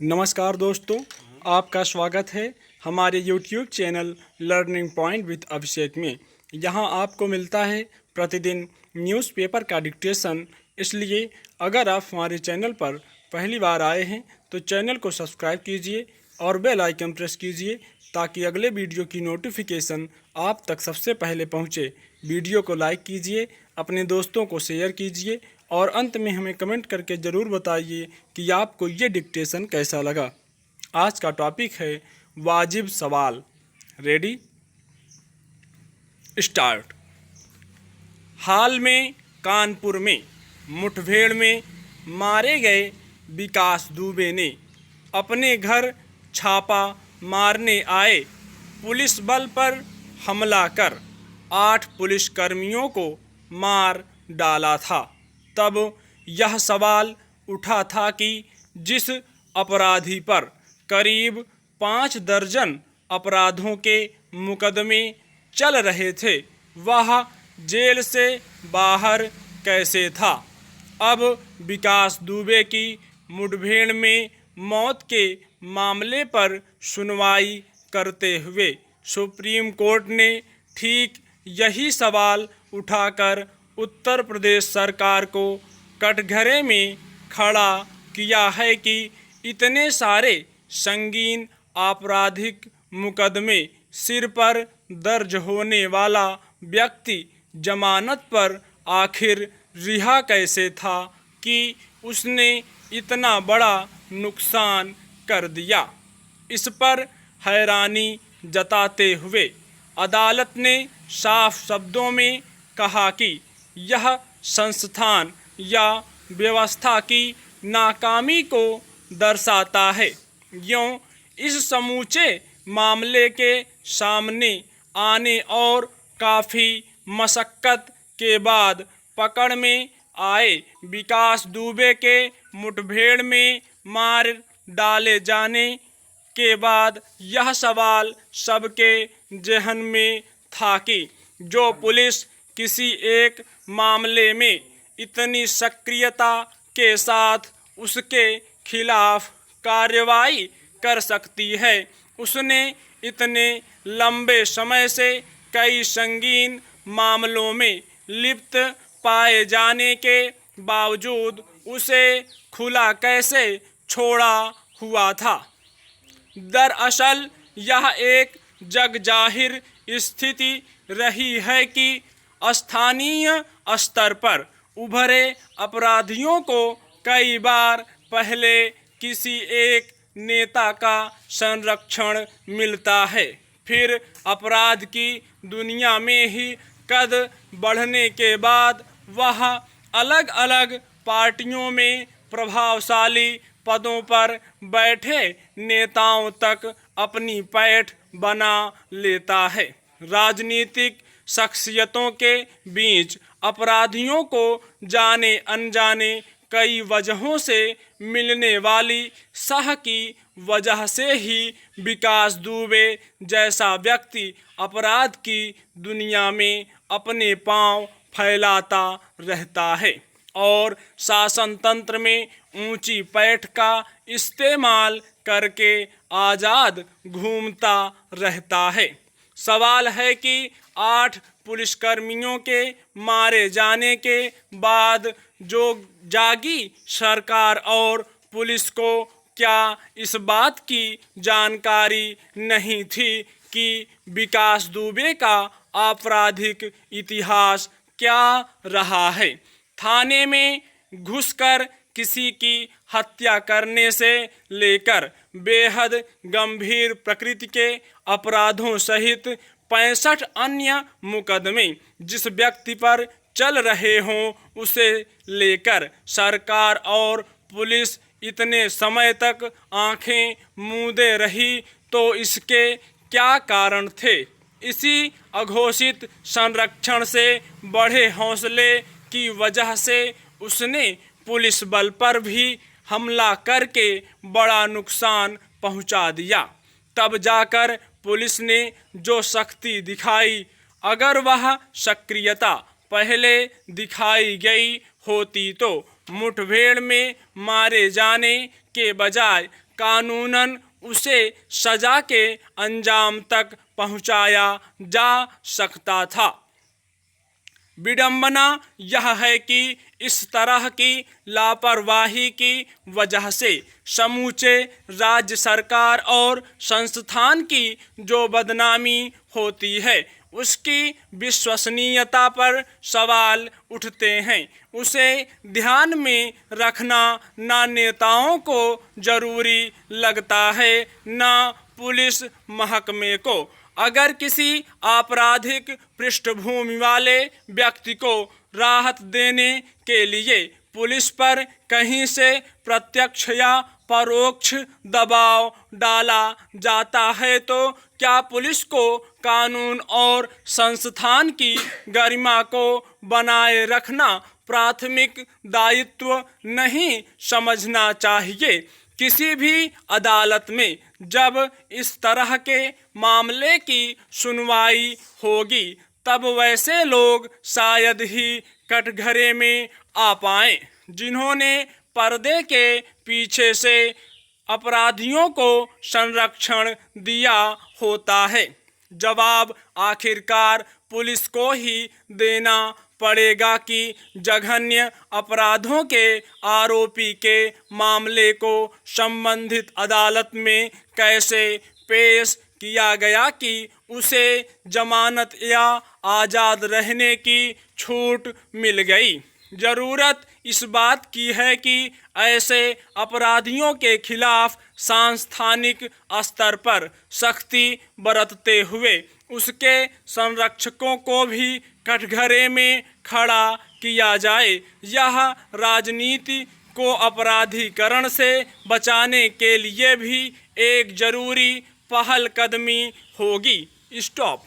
नमस्कार दोस्तों, आपका स्वागत है हमारे YouTube channel learning point with Abhishek में। यहाँ आपको मिलता है प्रतिदिन न्यूज़पेपर का डिक्टेशन। इसलिए अगर आप हमारे चैनल पर पहली बार आए हैं तो चैनल को सब्सक्राइब कीजिए और बेल आइकन प्रेस कीजिए ताकि अगले वीडियो की नोटिफिकेशन आप तक सबसे पहले पहुँचे। वीडियो को लाइक कीजिए, अपने दोस्तों को शेयर कीजिए और अंत में हमें कमेंट करके ज़रूर बताइए कि आपको ये डिक्टेशन कैसा लगा। आज का टॉपिक है वाजिब सवाल। Ready, start. हाल में कानपुर में मुठभेड़ में मारे गए विकास दुबे ने अपने घर छापा मारने आए पुलिस बल पर हमला कर 8 पुलिसकर्मियों को मार डाला था। तब यह सवाल उठा था कि जिस अपराधी पर करीब 5 दर्जन अपराधों के मुकदमे चल रहे थे वह जेल से बाहर कैसे था। अब विकास दुबे की मुठभेड़ में मौत के मामले पर सुनवाई करते हुए सुप्रीम कोर्ट ने ठीक यही सवाल उठाकर उत्तर प्रदेश सरकार को कटघरे में खड़ा किया है कि इतने सारे संगीन आपराधिक मुकदमे सिर पर दर्ज होने वाला व्यक्ति जमानत पर आखिर रिहा कैसे था कि उसने इतना बड़ा नुकसान कर दिया। इस पर हैरानी जताते हुए अदालत ने साफ शब्दों में कहा कि यह संस्थान या व्यवस्था की नाकामी को दर्शाता है। यूँ इस समूचे मामले के सामने आने और काफ़ी मशक्क़त के बाद पकड़ में आए विकास दुबे के मुठभेड़ में मार डाले जाने के बाद यह सवाल सबके ज़हन में था कि जो पुलिस किसी एक मामले में इतनी सक्रियता के साथ उसके खिलाफ कार्रवाई कर सकती है, उसने इतने लंबे समय से कई संगीन मामलों में लिप्त पाए जाने के बावजूद उसे खुला कैसे छोड़ा हुआ था। दरअसल यह एक जगजाहिर स्थिति रही है कि स्थानीय स्तर पर उभरे अपराधियों को कई बार पहले किसी एक नेता का संरक्षण मिलता है, फिर अपराध की दुनिया में ही कद बढ़ने के बाद वह अलग अलग पार्टियों में प्रभावशाली पदों पर बैठे नेताओं तक अपनी पैठ बना लेता है। राजनीतिक शख्सियतों के बीच अपराधियों को जाने अनजाने कई वजहों से मिलने वाली सह की वजह से ही विकास दुबे जैसा व्यक्ति अपराध की दुनिया में अपने पांव फैलाता रहता है और शासन तंत्र में ऊंची पैठ का इस्तेमाल करके आज़ाद घूमता रहता है। सवाल है कि 8 पुलिसकर्मियों के मारे जाने के बाद जो जागी सरकार और पुलिस को क्या इस बात की जानकारी नहीं थी कि विकास दुबे का आपराधिक इतिहास क्या रहा है। थाने में घुसकर किसी की हत्या करने से लेकर बेहद गंभीर प्रकृति के अपराधों सहित 65 अन्य मुकदमे जिस व्यक्ति पर चल रहे हों उसे लेकर सरकार और पुलिस इतने समय तक आंखें मूंदे रही, तो इसके क्या कारण थे। इसी अघोषित संरक्षण से बढ़े हौसले की वजह से उसने पुलिस बल पर भी हमला करके बड़ा नुकसान पहुंचा दिया। तब जाकर पुलिस ने जो शक्ति दिखाई, अगर वह सक्रियता पहले दिखाई गई होती तो मुठभेड़ में मारे जाने इसके बजाय कानूनन उसे सजा के अंजाम तक पहुंचाया जा सकता था। विडंबना यह है कि इस तरह की लापरवाही की वजह से समूचे राज्य सरकार और संस्थान की जो बदनामी होती है उसकी विश्वसनीयता पर सवाल उठते हैं। उसे ध्यान में रखना ना नेताओं को जरूरी लगता है ना पुलिस महकमे को। अगर किसी आपराधिक पृष्ठभूमि वाले व्यक्ति को राहत देने के लिए पुलिस पर कहीं से प्रत्यक्ष या परोक्ष दबाव डाला जाता है तो क्या पुलिस को कानून और संस्थान की गरिमा को बनाए रखना प्राथमिक दायित्व नहीं समझना चाहिए? किसी भी अदालत में जब इस तरह के मामले की सुनवाई होगी तब वैसे लोग शायद ही कटघरे में आ पाएं जिन्होंने पर्दे के पीछे से अपराधियों को संरक्षण दिया होता है। जवाब आखिरकार पुलिस को ही देना पड़ेगा कि जघन्य अपराधों के आरोपी के मामले को संबंधित अदालत में कैसे पेश किया गया कि उसे जमानत या आज़ाद रहने की छूट मिल गई। ज़रूरत इस बात की है कि ऐसे अपराधियों के खिलाफ सांस्थानिक स्तर पर सख्ती बरतते हुए उसके संरक्षकों को भी कटघरे में खड़ा किया जाए। यह राजनीति को अपराधीकरण से बचाने के लिए भी एक जरूरी पहलकदमी होगी। स्टॉप।